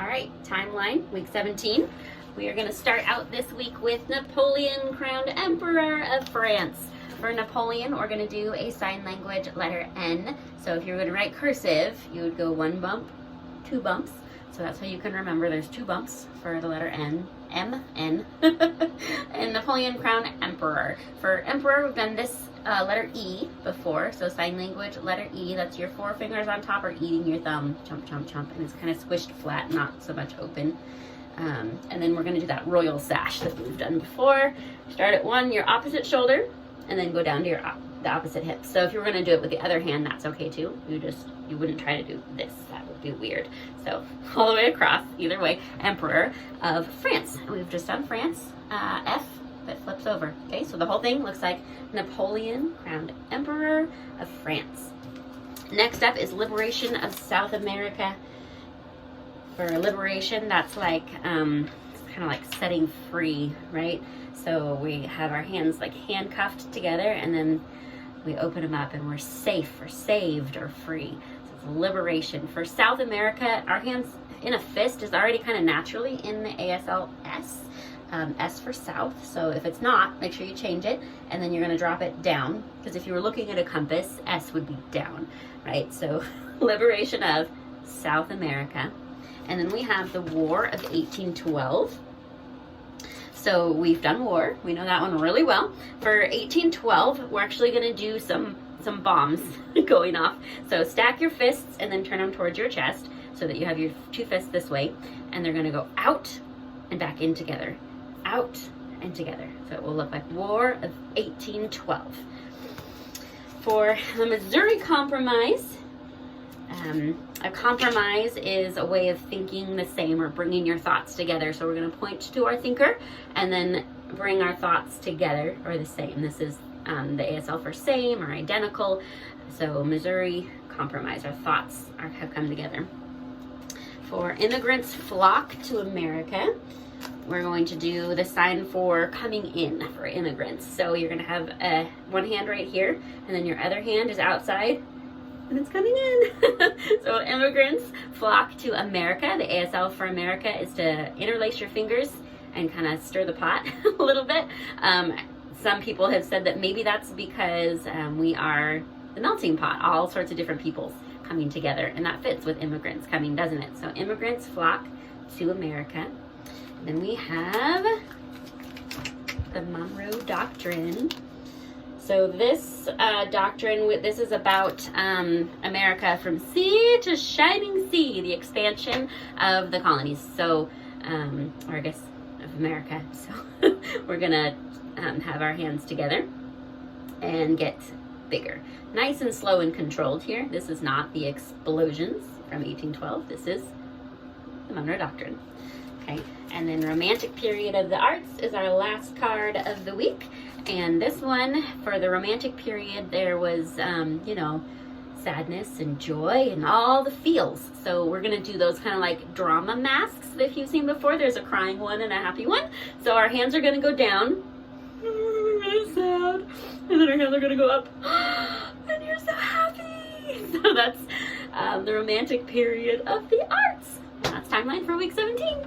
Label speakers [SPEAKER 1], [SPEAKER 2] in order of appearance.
[SPEAKER 1] All right, timeline, week 17. We are going to start out this week with Napoleon, crowned Emperor of France. For Napoleon, we're going to do a sign language letter N. So if you're going to write cursive, you would go 1 bump, 2 bumps. So that's how you can remember there's 2 bumps for the letter N, M, N. And Napoleon, crowned Emperor. For Emperor, we've done this letter E before. So sign language letter E, that's your 4 fingers on top are eating your thumb. Chomp, chomp, chomp. And it's kind of squished flat, not so much open. And then we're going to do that royal sash that we've done before. Start at 1, your opposite shoulder, and then go down to the opposite hip. So if you were going to do it with the other hand, that's okay too. You wouldn't try to do this. That would be weird. So all the way across, either way, Emperor of France. And we've just done France, F, that flips over. Okay, so the whole thing looks like Napoleon, crowned Emperor of France. Next up is Liberation of South America. For liberation, that's like, it's kind of like setting free, right? So we have our hands like handcuffed together, and then we open them up and we're safe or saved or free. So it's liberation. For South America, our hands in a fist is already kind of naturally in the ASL S. S for south. So if it's not, make sure you change it, and then you're going to drop it down, because if you were looking at a compass, S would be down, right? So liberation of South America. And then we have the War of 1812. So we've done war. We know that one really well. For 1812, we're actually going to do some bombs going off. So stack your fists and then turn them towards your chest so that you have your 2 fists this way. And they're going to go out and back in together. Out and together. So it will look like War of 1812. For the Missouri Compromise, a compromise is a way of thinking the same or bringing your thoughts together. So we're going to point to our thinker and then bring our thoughts together, or the same. This is the ASL for same or identical. So Missouri Compromise, our thoughts have come together. For immigrants flock to America, we're going to do the sign for coming in for immigrants. So you're going to have one hand right here, and then your other hand is outside, and it's coming in. So immigrants flock to America. The ASL for America is to interlace your fingers and kind of stir the pot a little bit. Some people have said that maybe that's because we are the melting pot, all sorts of different peoples coming together, and that fits with immigrants coming, doesn't it? So immigrants flock to America. And then we have the Monroe Doctrine. So this doctrine, this is about America from sea to shining sea, the expansion of the colonies. So, or I guess of America. So we're gonna have our hands together and get bigger. Nice and slow and controlled here. This is not the explosions from 1812. This is the Monroe Doctrine. Okay, and then Romantic Period of the Arts is our last card of the week. And this one, for the Romantic Period, there was, you know, sadness and joy and all the feels. So we're going to do those kind of like drama masks that you've seen before. There's a crying one and a happy one. So our hands are going to go down. Really sad. And then our hands are going to go up. And you're so happy. So that's the Romantic Period of the Arts. And that's timeline for week 17.